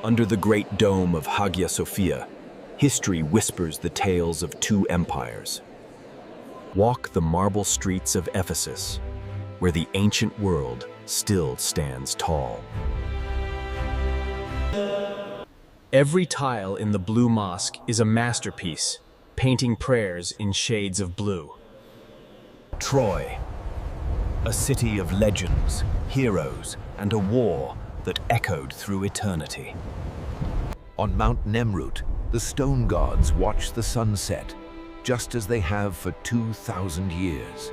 Under the great dome of Hagia Sophia, history whispers the tales of two empires. Walk the marble streets of Ephesus, where the ancient world still stands tall. Every tile in the Blue Mosque is a masterpiece, painting prayers in shades of blue. Troy, a city of legends, heroes, and a war that echoed through eternity. On Mount Nemrut, the stone gods watch the sunset, just as they have for 2,000 years.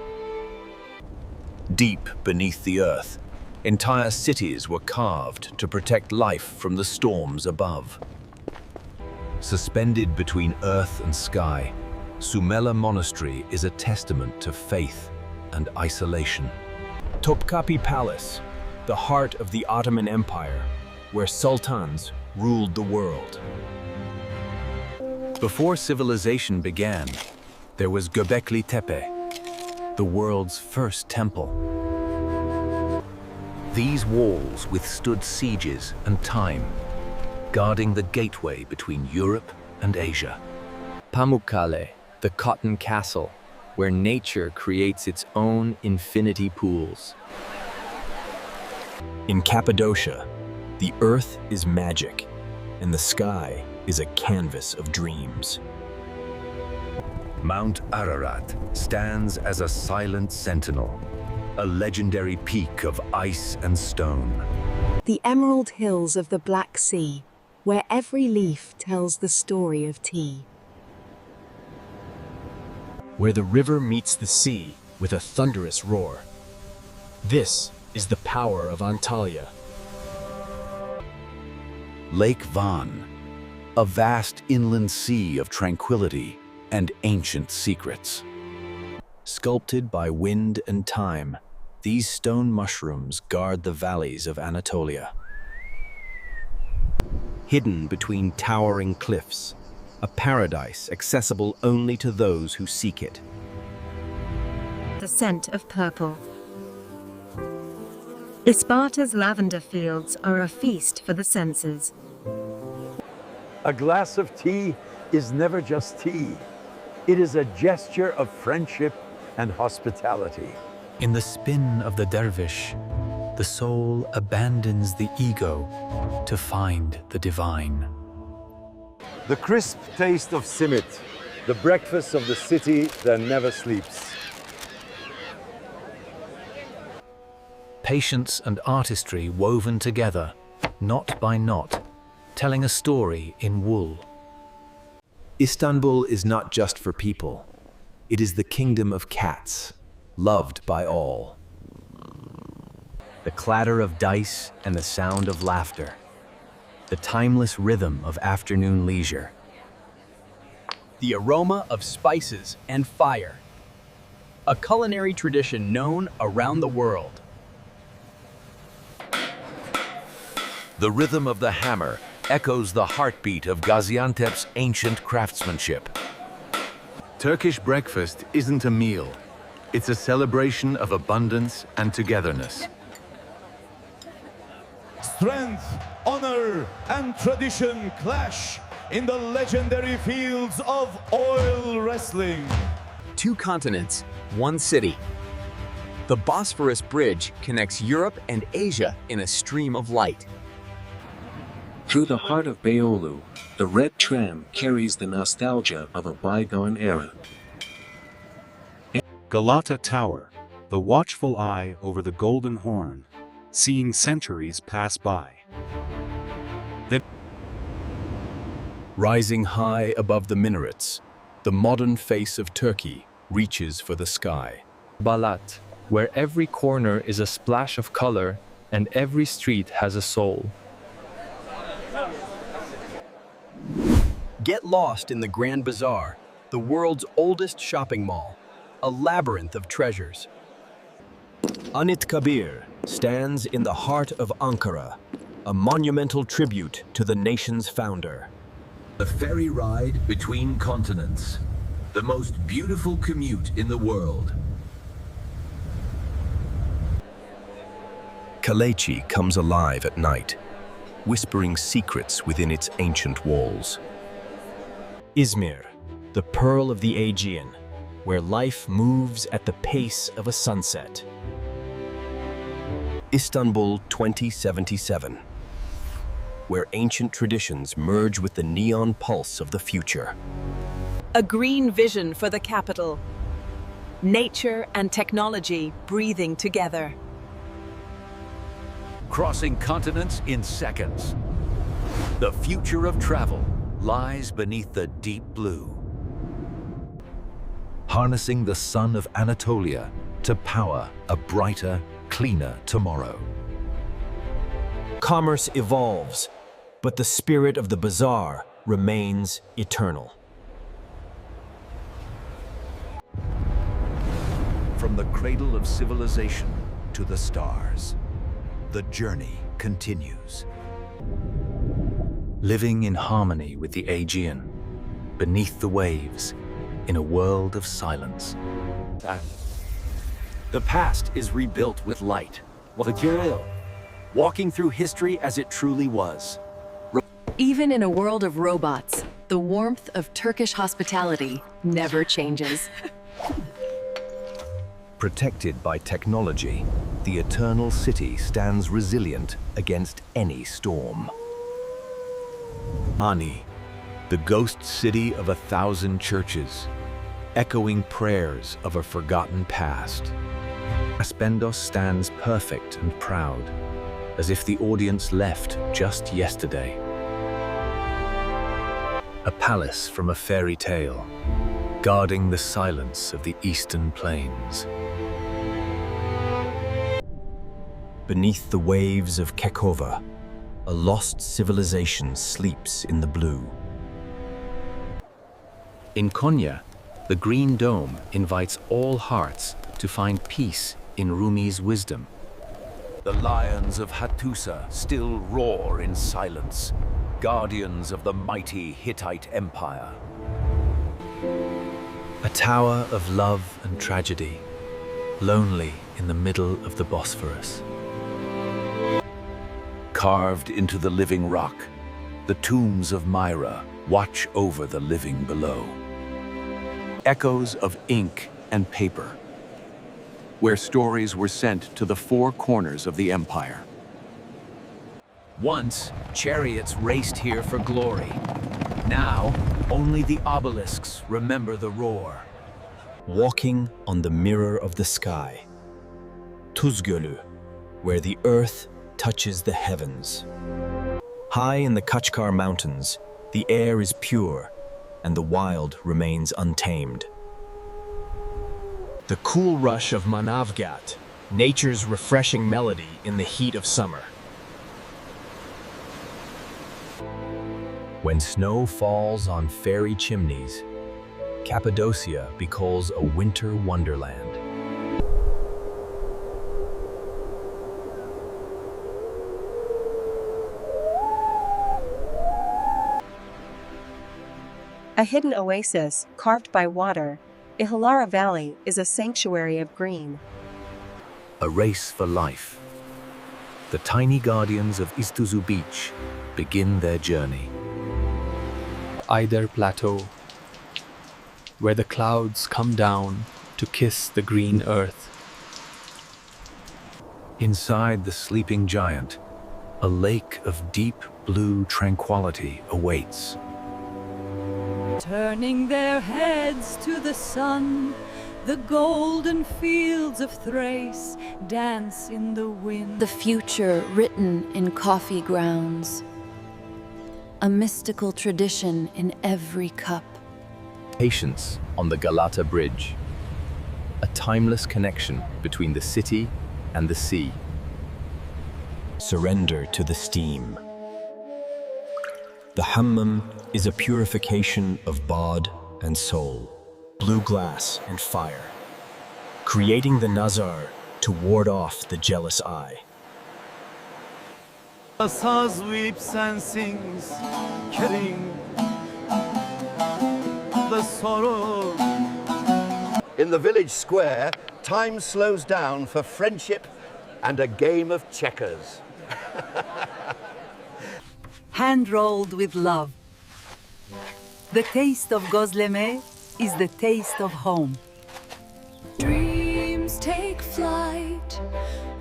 Deep beneath the earth, entire cities were carved to protect life from the storms above. Suspended between earth and sky, Sumela Monastery is a testament to faith and isolation. Topkapi Palace, the heart of the Ottoman Empire, where sultans ruled the world. Before civilization began, there was Göbekli Tepe, the world's first temple. These walls withstood sieges and time, guarding the gateway between Europe and Asia. Pamukkale, the cotton castle, where nature creates its own infinity pools. In Cappadocia, the earth is magic, and the sky is a canvas of dreams. Mount Ararat stands as a silent sentinel, a legendary peak of ice and stone. The emerald hills of the Black Sea, where every leaf tells the story of tea. Where the river meets the sea with a thunderous roar. This is the power of Antalya. Lake Van, a vast inland sea of tranquility and ancient secrets. Sculpted by wind and time, these stone mushrooms guard the valleys of Anatolia. Hidden between towering cliffs, a paradise accessible only to those who seek it. The scent of purple. Isparta's lavender fields are a feast for the senses. A glass of tea is never just tea. It is a gesture of friendship and hospitality. In the spin of the dervish, the soul abandons the ego to find the divine. The crisp taste of simit, the breakfast of the city that never sleeps. Patience and artistry woven together, knot by knot, telling a story in wool. Istanbul is not just for people. It is the kingdom of cats, loved by all. The clatter of dice and the sound of laughter. The timeless rhythm of afternoon leisure. The aroma of spices and fire. A culinary tradition known around the world. The rhythm of the hammer echoes the heartbeat of Gaziantep's ancient craftsmanship. Turkish breakfast isn't a meal. It's a celebration of abundance and togetherness. Strength, honor, and tradition clash in the legendary fields of oil wrestling. Two continents, one city. The Bosphorus Bridge connects Europe and Asia in a stream of light. Through the heart of Beyoğlu, the red tram carries the nostalgia of a bygone era. Galata Tower, the watchful eye over the Golden Horn, seeing centuries pass by. Rising high above the minarets, the modern face of Turkey reaches for the sky. Balat, where every corner is a splash of color and every street has a soul. Get lost in the Grand Bazaar, the world's oldest shopping mall, a labyrinth of treasures. Anıtkabir stands in the heart of Ankara, a monumental tribute to the nation's founder. The ferry ride between continents, the most beautiful commute in the world. Kalechi comes alive at night, whispering secrets within its ancient walls. Izmir, the pearl of the Aegean, where life moves at the pace of a sunset. Istanbul 2077, where ancient traditions merge with the neon pulse of the future. A green vision for the capital. Nature and technology breathing together. Crossing continents in seconds. The future of travel lies beneath the deep blue. Harnessing the sun of Anatolia to power a brighter, cleaner tomorrow. Commerce evolves, but the spirit of the bazaar remains eternal. From the cradle of civilization to the stars, the journey continues. Living in harmony with the Aegean, beneath the waves, in a world of silence. The past is rebuilt with light. Walking through history as it truly was. Even in a world of robots, the warmth of Turkish hospitality never changes. Protected by technology, the eternal city stands resilient against any storm. Ani, the ghost city of 1,000 churches, echoing prayers of a forgotten past. Aspendos stands perfect and proud, as if the audience left just yesterday. A palace from a fairy tale, guarding the silence of the eastern plains. Beneath the waves of Kekova, a lost civilization sleeps in the blue. In Konya, the Green Dome invites all hearts to find peace in Rumi's wisdom. The lions of Hattusa still roar in silence, guardians of the mighty Hittite Empire. A tower of love and tragedy, lonely in the middle of the Bosphorus. Carved into the living rock, the tombs of Myra watch over the living below. Echoes of ink and paper, where stories were sent to the four corners of the empire. Once, chariots raced here for glory. Now, only the obelisks remember the roar. Walking on the mirror of the sky. Tuz Gölü, where the earth touches the heavens. High in the Kachkar Mountains, the air is pure and the wild remains untamed. The cool rush of Manavgat, nature's refreshing melody in the heat of summer. When snow falls on fairy chimneys, Cappadocia becomes a winter wonderland. A hidden oasis, carved by water, Ihlara Valley is a sanctuary of green. A race for life. The tiny guardians of Istuzu Beach begin their journey. Eider Plateau, where the clouds come down to kiss the green earth. Inside the sleeping giant, a lake of deep blue tranquility awaits. Turning their heads to the sun, the golden fields of Thrace dance in the wind. The future written in coffee grounds. A mystical tradition in every cup. Patience on the Galata Bridge. A timeless connection between the city and the sea. Surrender to the steam. The hammam is a purification of bod and soul, blue glass and fire, creating the nazar to ward off the jealous eye. Saz whip sensings, carrying the sorrow. In the village square, time slows down for friendship and a game of checkers. hand-rolled with love. The taste of gözleme is the taste of home. Dreams take flight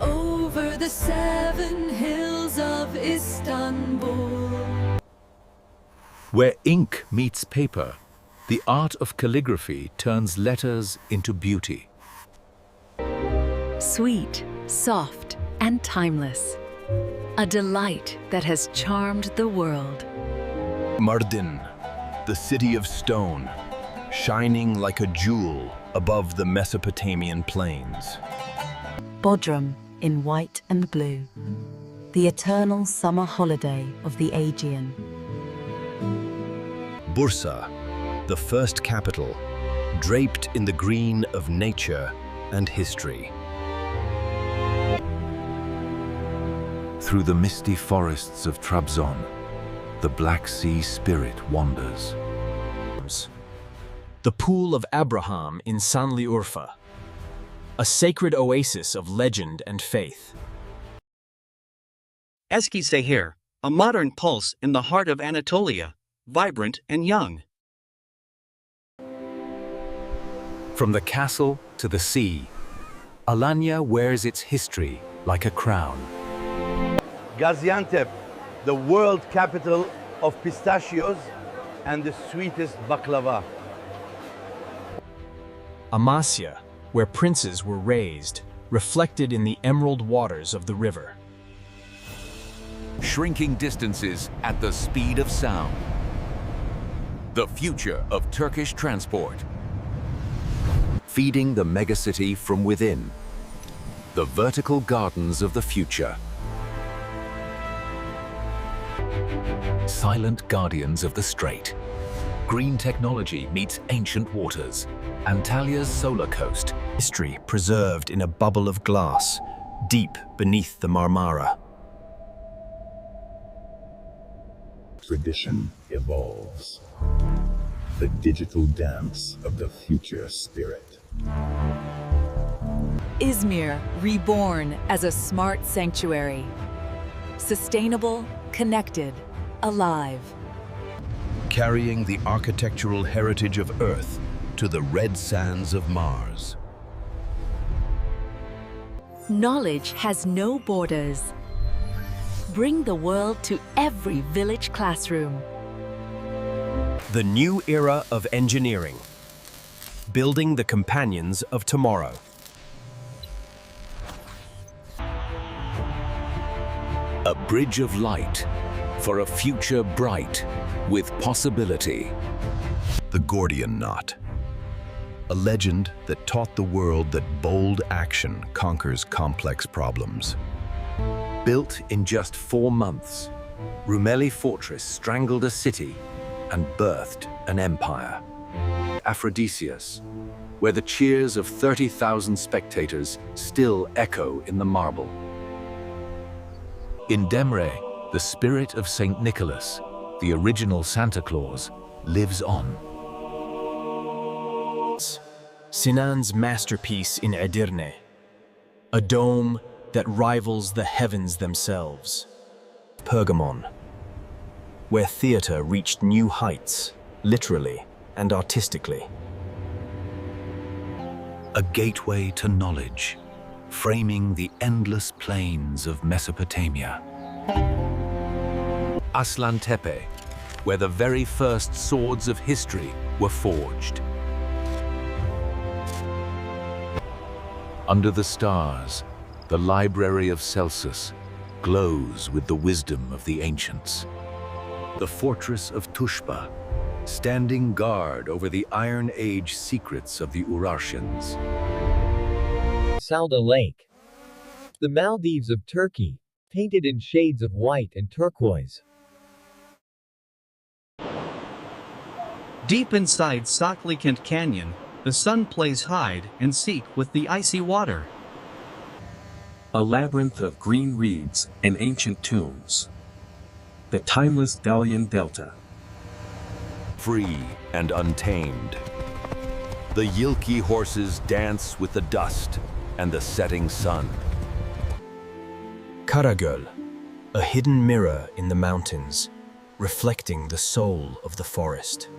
over the 7 hills of Istanbul. Where ink meets paper, the art of calligraphy turns letters into beauty. Sweet, soft, and timeless. A delight that has charmed the world. Mardin, the city of stone, shining like a jewel above the Mesopotamian plains. Bodrum in white and blue, the eternal summer holiday of the Aegean. Bursa, the first capital, draped in the green of nature and history. Through the misty forests of Trabzon, the Black Sea spirit wanders. The Pool of Abraham in Sanliurfa, a sacred oasis of legend and faith. Eskişehir, a modern pulse in the heart of Anatolia, vibrant and young. From the castle to the sea, Alanya wears its history like a crown. Gaziantep, the world capital of pistachios and the sweetest baklava. Amasya, where princes were raised, reflected in the emerald waters of the river. Shrinking distances at the speed of sound. The future of Turkish transport. Feeding the megacity from within. The vertical gardens of the future. Silent guardians of the strait. Green technology meets ancient waters. Antalya's solar coast. History preserved in a bubble of glass, deep beneath the Marmara. Tradition evolves. The digital dance of the future spirit. Izmir, reborn as a smart sanctuary. Sustainable, connected, alive. Carrying the architectural heritage of Earth to the red sands of Mars. Knowledge has no borders. Bring the world to every village classroom. The new era of engineering. Building the companions of tomorrow. A bridge of light for a future bright with possibility. The Gordian Knot. A legend that taught the world that bold action conquers complex problems. Built in just 4 months, Rumeli Fortress strangled a city and birthed an empire. Aphrodisias, where the cheers of 30,000 spectators still echo in the marble. In Demre, the spirit of St. Nicholas, the original Santa Claus, lives on. Sinan's masterpiece in Edirne, a dome that rivals the heavens themselves. Pergamon, where theater reached new heights, literally and artistically. A gateway to knowledge, framing the endless plains of Mesopotamia. Aslan Tepe, where the very first swords of history were forged. Under the stars, the library of Celsus glows with the wisdom of the ancients. The fortress of Tushpa, standing guard over the Iron Age secrets of the Urartians. Salda Lake, the Maldives of Turkey, painted in shades of white and turquoise. Deep inside Saklikent Canyon, the sun plays hide and seek with the icy water. A labyrinth of green reeds and ancient tombs. The timeless Dalian Delta. Free and untamed. The Yilki horses dance with the dust and the setting sun. Karagöl, a hidden mirror in the mountains, reflecting the soul of the forest.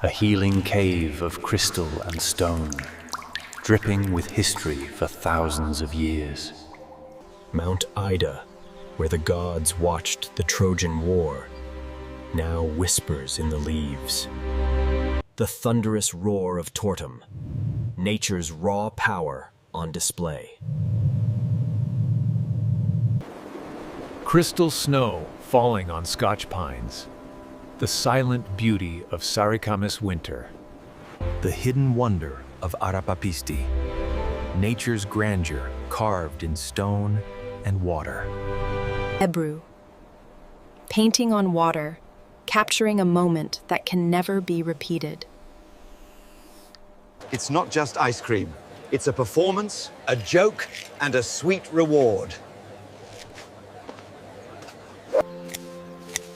A healing cave of crystal and stone, dripping with history for thousands of years. Mount Ida, where the gods watched the Trojan War, now whispers in the leaves. The thunderous roar of Tortum, nature's raw power on display. Crystal snow falling on Scotch pines. The silent beauty of Sarikamis winter. The hidden wonder of Arapapisti. Nature's grandeur carved in stone and water. Ebru. Painting on water, capturing a moment that can never be repeated. It's not just ice cream. It's a performance, a joke, and a sweet reward.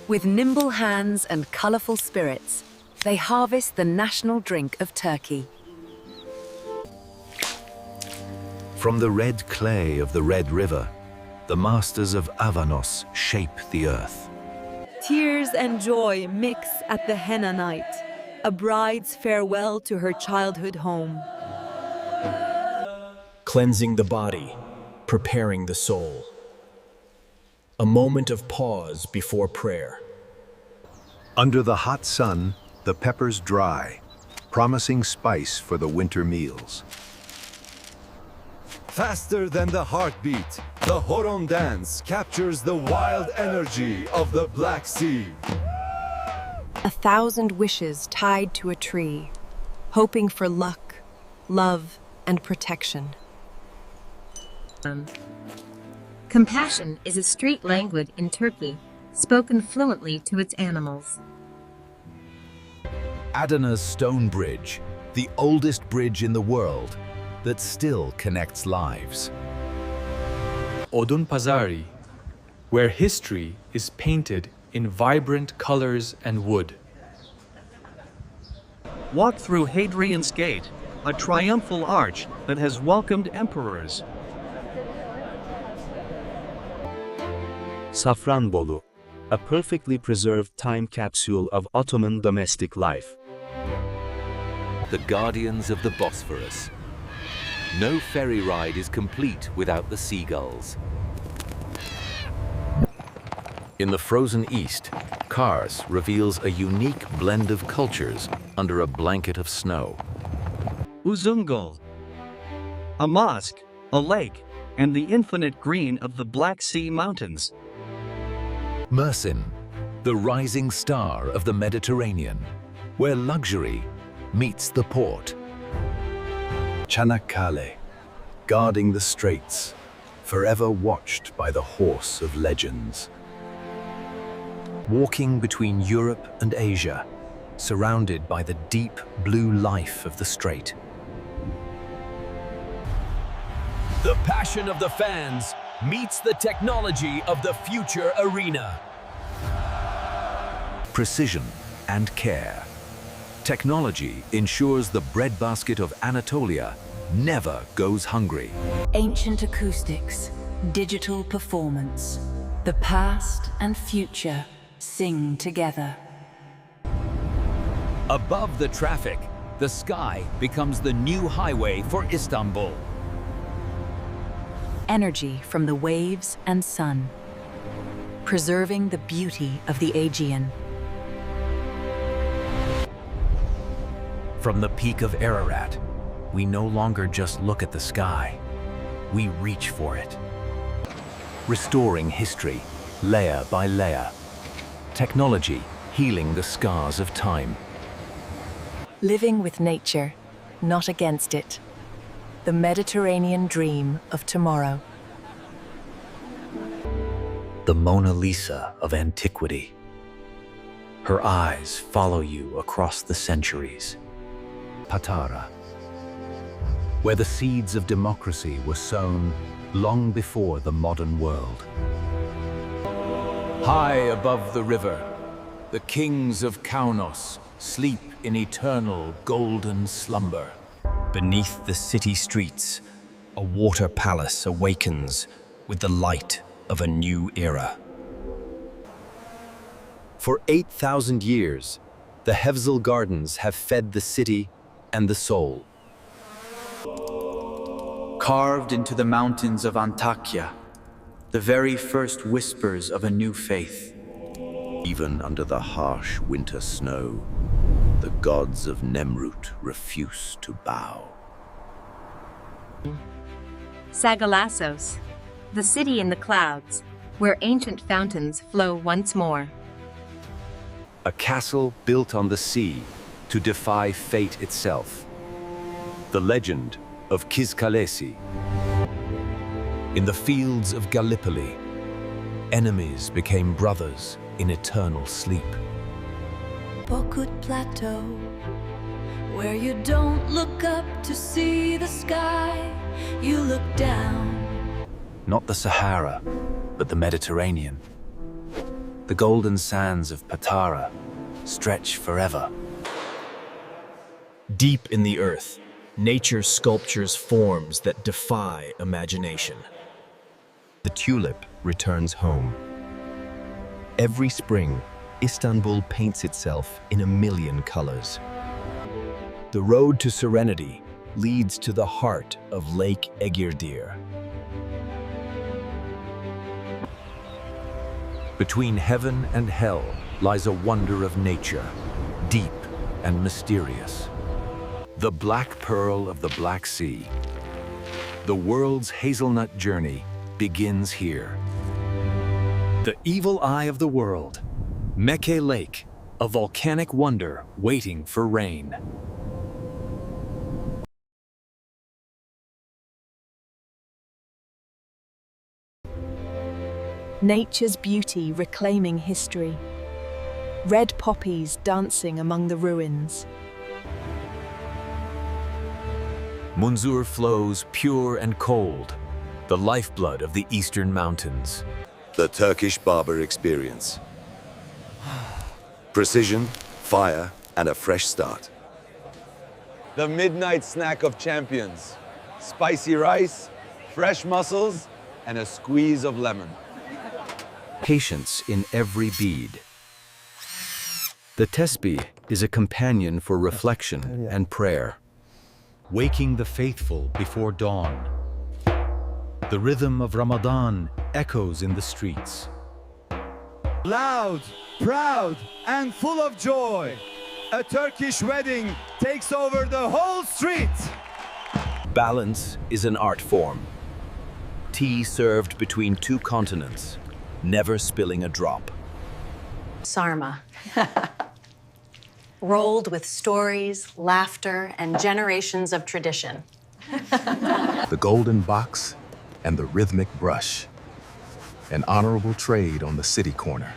With nimble hands and colorful spirits, they harvest the national drink of Turkey. From the red clay of the Red River, the masters of Avanos shape the earth. Tears and joy mix at the henna night, a bride's farewell to her childhood home. Cleansing the body, preparing the soul. A moment of pause before prayer. Under the hot sun, the peppers dry, promising spice for the winter meals. Faster than the heartbeat, the Horon dance captures the wild energy of the Black Sea. 1,000 wishes tied to a tree, hoping for luck, love, and protection. Compassion is a street language in Turkey, spoken fluently to its animals. Adana's Stone Bridge, the oldest bridge in the world that still connects lives. Odun Pazari, where history is painted in vibrant colors and wood. Walk through Hadrian's Gate, a triumphal arch that has welcomed emperors. Safranbolu, a perfectly preserved time capsule of Ottoman domestic life. The guardians of the Bosphorus. No ferry ride is complete without the seagulls. In the frozen east, Kars reveals a unique blend of cultures under a blanket of snow. Uzungul, a mosque, a lake, and the infinite green of the Black Sea Mountains. Mersin, the rising star of the Mediterranean, where luxury meets the port. Çanakkale, guarding the straits, forever watched by the horse of legends. Walking between Europe and Asia, surrounded by the deep blue life of the strait. The passion of the fans meets the technology of the future arena. Precision and care. Technology ensures the breadbasket of Anatolia never goes hungry. Ancient acoustics, digital performance. The past and future sing together. Above the traffic, the sky becomes the new highway for Istanbul. Energy from the waves and sun, preserving the beauty of the Aegean. From the peak of Ararat, we no longer just look at the sky, we reach for it. Restoring history, layer by layer. Technology healing the scars of time. Living with nature, not against it. The Mediterranean dream of tomorrow. The Mona Lisa of antiquity. Her eyes follow you across the centuries. Patara, where the seeds of democracy were sown long before the modern world. High above the river, the kings of Kaunos sleep in eternal golden slumber. Beneath the city streets, a water palace awakens with the light of a new era. For 8,000 years, the Hevzel Gardens have fed the city and the soul. Carved into the mountains of Antakya, the very first whispers of a new faith. Even under the harsh winter snow, the gods of Nemrut refuse to bow. Sagalassos, the city in the clouds, where ancient fountains flow once more. A castle built on the sea to defy fate itself. The legend of Kizkalesi. In the fields of Gallipoli, enemies became brothers in eternal sleep. Pokut Plateau, where you don't look up to see the sky, you look down. Not the Sahara, but the Mediterranean. The golden sands of Patara stretch forever. Deep in the earth, nature sculptures forms that defy imagination. The tulip returns home. Every spring, Istanbul paints itself in a million colors. The road to serenity leads to the heart of Lake Egirdir. Between heaven and hell lies a wonder of nature, deep and mysterious. The black pearl of the Black Sea. The world's hazelnut journey begins here. The evil eye of the world, Mekhe Lake, a volcanic wonder waiting for rain. Nature's beauty reclaiming history. Red poppies dancing among the ruins. Munzur flows pure and cold, the lifeblood of the eastern mountains. The Turkish barber experience. Precision, fire, and a fresh start. The midnight snack of champions. Spicy rice, fresh mussels, and a squeeze of lemon. Patience in every bead. The tesbih is a companion for reflection and prayer. Waking the faithful before dawn. The rhythm of Ramadan echoes in the streets. Loud, proud, and full of joy, a Turkish wedding takes over the whole street. Balance is an art form. Tea served between two continents, never spilling a drop. Sarma. Rolled with stories, laughter, and generations of tradition. The golden box and the rhythmic brush. An honorable trade on the city corner.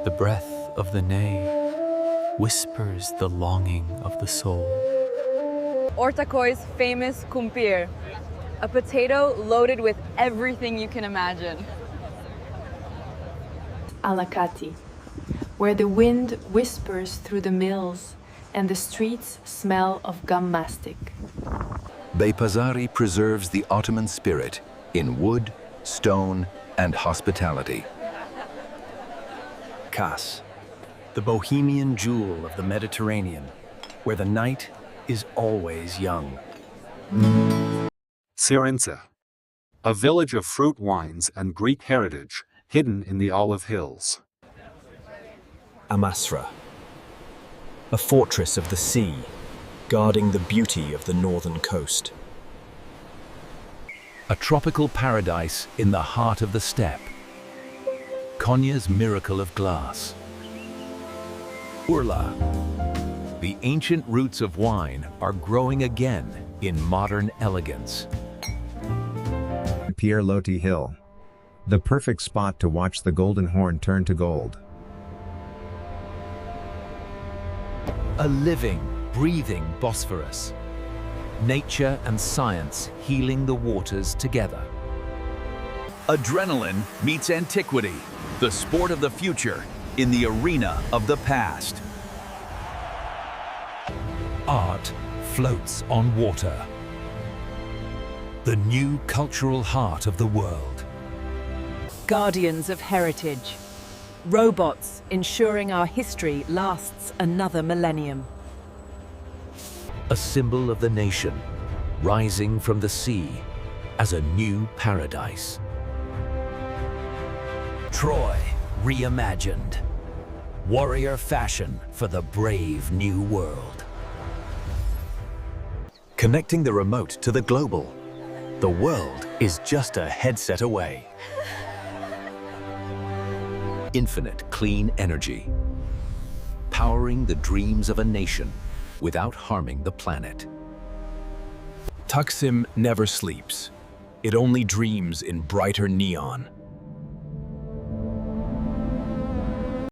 The breath of the Ney whispers the longing of the soul. Ortakoy's famous kumpir, a potato loaded with everything you can imagine. Alakati, where the wind whispers through the mills and the streets smell of gum mastic. Beypazari preserves the Ottoman spirit in wood, stone, and hospitality. Kos, the bohemian jewel of the Mediterranean, where the night is always young. Syrinza, a village of fruit wines and Greek heritage, hidden in the olive hills. Amasra, a fortress of the sea, guarding the beauty of the northern coast. A tropical paradise in the heart of the steppe. Konya's miracle of glass. Urla, the ancient roots of wine are growing again in modern elegance. Pierre Loti Hill, the perfect spot to watch the golden horn turn to gold. A living, breathing Bosphorus. Nature and science healing the waters together. Adrenaline meets antiquity, the sport of the future in the arena of the past. Art floats on water. The new cultural heart of the world. guardians of heritage. Robots ensuring our history lasts another millennium. A symbol of the nation, rising from the sea as a new paradise. Troy reimagined. Warrior fashion for the brave new world. Connecting the remote to the global. The world is just a headset away. Infinite clean energy. Powering the dreams of a nation without harming the planet. Taksim never sleeps. It only dreams in brighter neon.